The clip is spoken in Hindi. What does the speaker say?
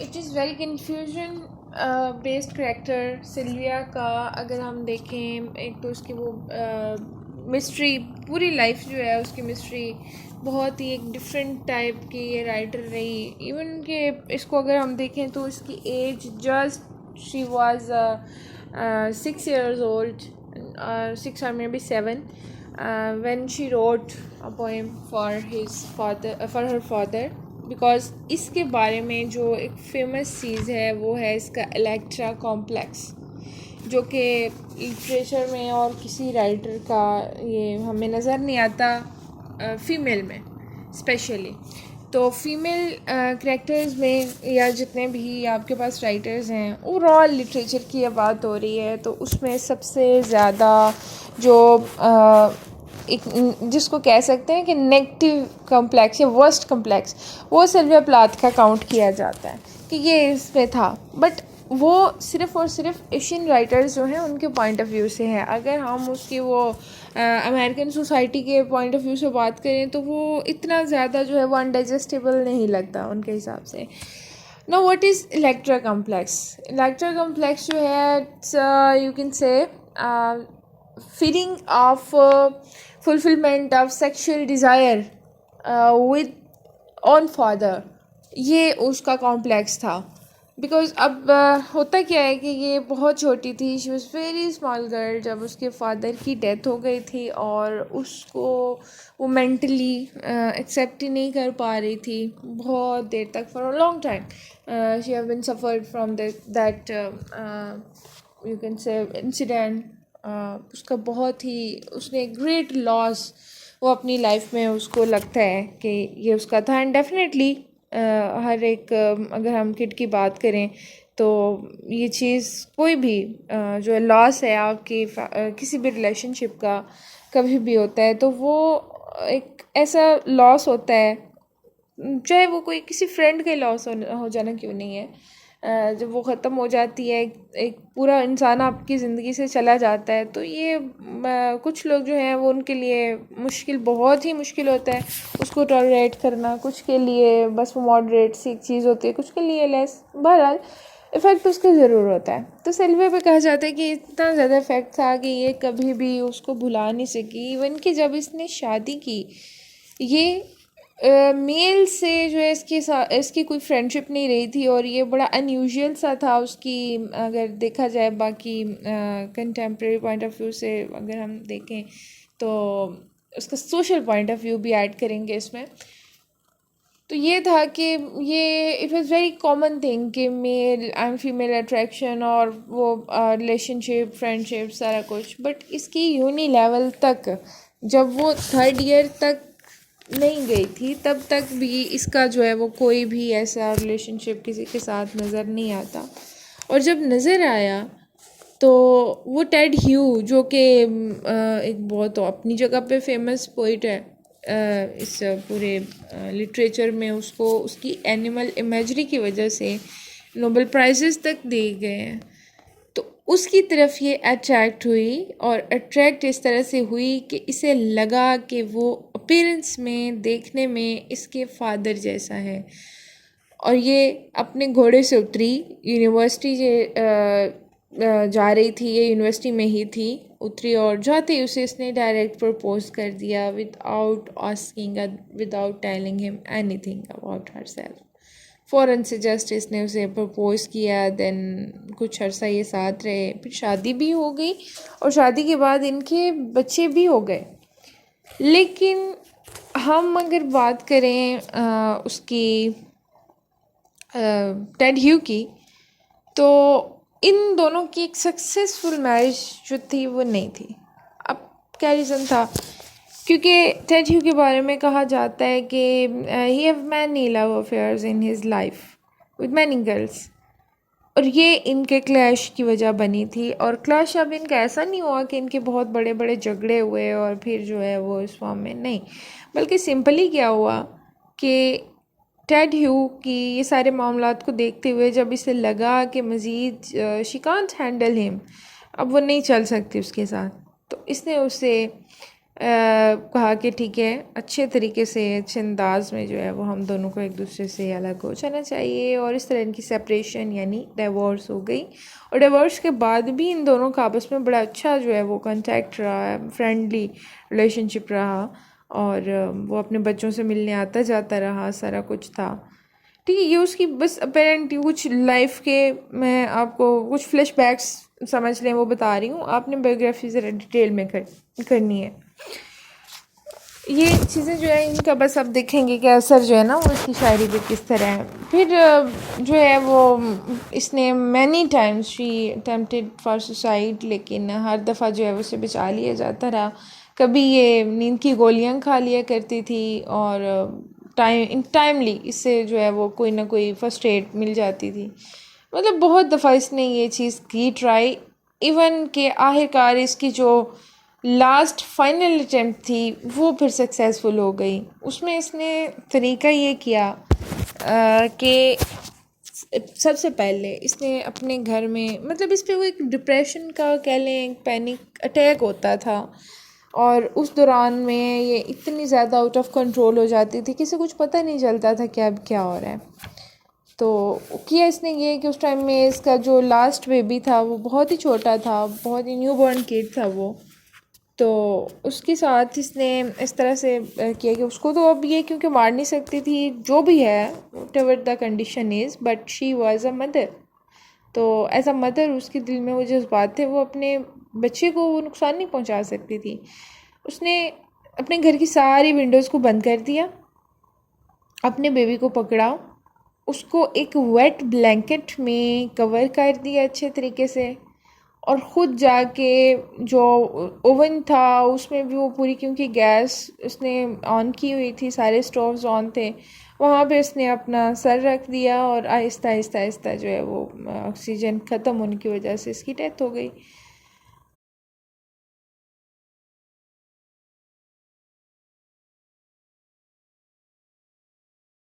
It is very confusion based character Sylvia का। अगर हम देखें, एक तो उसकी वो मिस्ट्री, पूरी लाइफ जो है उसकी मिस्ट्री बहुत ही एक डिफरेंट टाइप की ये राइटर रही। इवन कि इसको अगर हम देखें तो इसकी age just she was 6 years old, 6 or maybe 7, when she wrote a poem for her father, because इसके बारे में जो एक फेमस चीज़ है वो है इसका इलेक्ट्रा कॉम्प्लेक्स, जो कि लिटरेचर में और किसी राइटर का ये हमें नज़र नहीं आता, फ़ीमेल में स्पेशली। तो फीमेल करेक्टर्स में या जितने भी आपके पास राइटर्स हैं, ओवरऑल लिटरेचर की ये बात हो रही है, तो उसमें सबसे ज़्यादा जो एक जिसको कह सकते हैं कि नेगेटिव कॉम्प्लेक्स या वर्स्ट कॉम्प्लेक्स, वो सिल्विया प्लाथ का काउंट किया जाता है कि ये इसमें था। बट वो सिर्फ़ और सिर्फ एशियन राइटर्स जो हैं उनके पॉइंट ऑफ व्यू से है। अगर हम उसकी वो अमेरिकन सोसाइटी के पॉइंट ऑफ व्यू से बात करें तो वो इतना ज़्यादा जो है वो अनडाइजेस्टेबल नहीं लगता उनके हिसाब से। Now what is Electra complex? Electra complex जो है, it's you can say feeling of fulfillment of sexual desire with own father, ये उसका कॉम्प्लेक्स था। बिकॉज़ अब होता क्या है कि ये बहुत छोटी थी, she was very small girl, जब उसके फादर की डेथ हो गई थी और उसको वो मेंटली एक्सेप्ट ही नहीं कर पा रही थी बहुत देर तक, for a long time she have been suffered from that you can say incident. उसका बहुत ही उसने ग्रेट लॉस वो अपनी लाइफ में उसको लगता है कि ये उसका था। एंड डेफिनेटली हर एक अगर हम किड की बात करें तो ये चीज़ कोई भी जो लॉस है आपकी किसी भी रिलेशनशिप का कभी भी होता है, तो वो एक ऐसा लॉस होता है, चाहे वो कोई किसी फ्रेंड का लॉस हो जाना क्यों नहीं है, जब वो ख़त्म हो जाती है, एक पूरा इंसान आपकी ज़िंदगी से चला जाता है, तो ये कुछ लोग जो हैं वो उनके लिए मुश्किल, बहुत ही मुश्किल होता है उसको टॉलरेट करना। कुछ के लिए बस वो मॉडरेट सी एक चीज़ होती है, कुछ के लिए लेस। बहरहाल इफ़ेक्ट उसका ज़रूर होता है। तो सिल्विया पे कहा जाता है कि इतना ज़्यादा इफ़ेक्ट था कि ये कभी भी उसको भुला नहीं सकी। इवन कि जब इसने शादी की, ये मेल से जो है इसकी कोई फ्रेंडशिप नहीं रही थी, और ये बड़ा अनयूजुअल सा था उसकी, अगर देखा जाए बाकी कंटेम्प्रेरी पॉइंट ऑफ व्यू से अगर हम देखें तो उसका सोशल पॉइंट ऑफ व्यू भी ऐड करेंगे इसमें। तो ये था कि ये it was very common thing कि मेल एंड फीमेल अट्रैक्शन और वो रिलेशनशिप, फ्रेंडशिप, सारा कुछ। बट इसकी यूनी लेवल तक, जब वो 3rd ईयर तक नहीं गई थी, तब तक भी इसका जो है वो कोई भी ऐसा रिलेशनशिप किसी के साथ नज़र नहीं आता। और जब नज़र आया तो वो टेड ह्यू, जो कि एक बहुत अपनी जगह पे फेमस पोइट है इस पूरे लिटरेचर में, उसको उसकी एनिमल इमेजरी की वजह से नोबेल प्राइजेस तक दिए गए हैं। तो उसकी तरफ ये अट्रैक्ट हुई, और अट्रैक्ट इस तरह से हुई कि इसे लगा कि वो अपीयरेंस में, देखने में इसके फादर जैसा है। और ये अपने घोड़े से उतरी, यूनिवर्सिटी जा रही थी, ये यूनिवर्सिटी में ही थी, उतरी और जाते ही उसे इसने डायरेक्ट प्रपोज कर दिया, without asking, without telling him anything about herself. फ़ौरन से जस्ट इसने उसे प्रपोज़ किया। देन कुछ अर्सा ये साथ रहे, फिर शादी भी हो गई, और शादी के बाद इनके बच्चे भी हो गए। लेकिन हम अगर बात करें उसकी टेड ह्यू की, तो इन दोनों की एक सक्सेसफुल मैरिज जो थी वो नहीं थी। अब क्या रीज़न था? क्योंकि टेड ह्यू के बारे में कहा जाता है कि he have many love affairs in his life with many girls, और ये इनके क्लैश की वजह बनी थी। और क्लैश अब इनका ऐसा नहीं हुआ कि इनके बहुत बड़े बड़े झगड़े हुए और फिर जो है वो इस फॉर्म में, नहीं, बल्कि सिंपली क्या हुआ कि टेड ह्यू की ये सारे मामलात को देखते हुए जब इसे लगा कि मज़ीद शी कांट हैंडल हिम, अब वो नहीं चल सकती उसके साथ, तो इसने उसे कहा कि ठीक है, अच्छे तरीके से अच्छे अंदाज में जो है वो हम दोनों को एक दूसरे से अलग हो जाना चाहिए। और इस तरह इनकी सेपरेशन यानी डिवोर्स हो गई। और डिवोर्स के बाद भी इन दोनों का आपस में बड़ा अच्छा जो है वो कांटेक्ट रहा, फ्रेंडली रिलेशनशिप रहा। और वो अपने बच्चों से मिलने आता जाता रहा, सारा कुछ था। ठीक है, ये उसकी बस अपेरेंटली कुछ लाइफ के, मैं आपको कुछ फ्लैशबैक्स समझ लें वो बता रही हूँ, आपने बायोग्राफी ज़रा डिटेल में करनी है। ये चीज़ें जो है इनका बस अब देखेंगे कि असर जो है ना वो इसकी शायरी पे किस तरह है। फिर जो है वो इसने many times she attempted for suicide, लेकिन हर दफ़ा जो है उसे बचा लिया जाता रहा। कभी ये नींद की गोलियां खा लिया करती थी और टाइमली इससे जो है वो कोई ना कोई फर्स्ट एड मिल जाती थी। मतलब बहुत दफ़ा इसने ये चीज़ की ट्राई, इवन के आखिरकार इसकी जो लास्ट फाइनल अटेम्प्ट थी वो फिर सक्सेसफुल हो गई। उसमें इसने तरीका ये किया कि सबसे पहले इसने अपने घर में, मतलब इस पे वो एक डिप्रेशन का कह लें, पैनिक अटैक होता था। और उस दौरान में ये इतनी ज़्यादा आउट ऑफ कंट्रोल हो जाती थी, किसी कुछ पता नहीं चलता था कि अब क्या हो रहा है। तो किया इसने ये कि उस टाइम में इसका जो लास्ट बेबी था वो बहुत ही छोटा था, बहुत ही न्यू बॉर्न किड था वो। तो उसके साथ इसने इस तरह से किया कि उसको तो अब ये क्योंकि मार नहीं सकती थी, जो भी है whatever the condition is, but she was a mother. तो एज अ मदर उसके दिल में वो जज्बात थे, वो अपने बच्चे को वो नुकसान नहीं पहुंचा सकती थी। उसने अपने घर की सारी विंडोज़ को बंद कर दिया, अपने बेबी को पकड़ा, उसको एक वेट ब्लैंकेट में कवर कर दिया अच्छे तरीके से, और ख़ुद जाके जो ओवन था उसमें भी वो पूरी, क्योंकि गैस उसने ऑन की हुई थी, सारे स्टोव्स ऑन थे, वहाँ पे उसने अपना सर रख दिया और आहिस्ता आहिस्ता आहिस्ता जो है वो ऑक्सीजन ख़त्म होने की वजह से इसकी डेथ हो गई।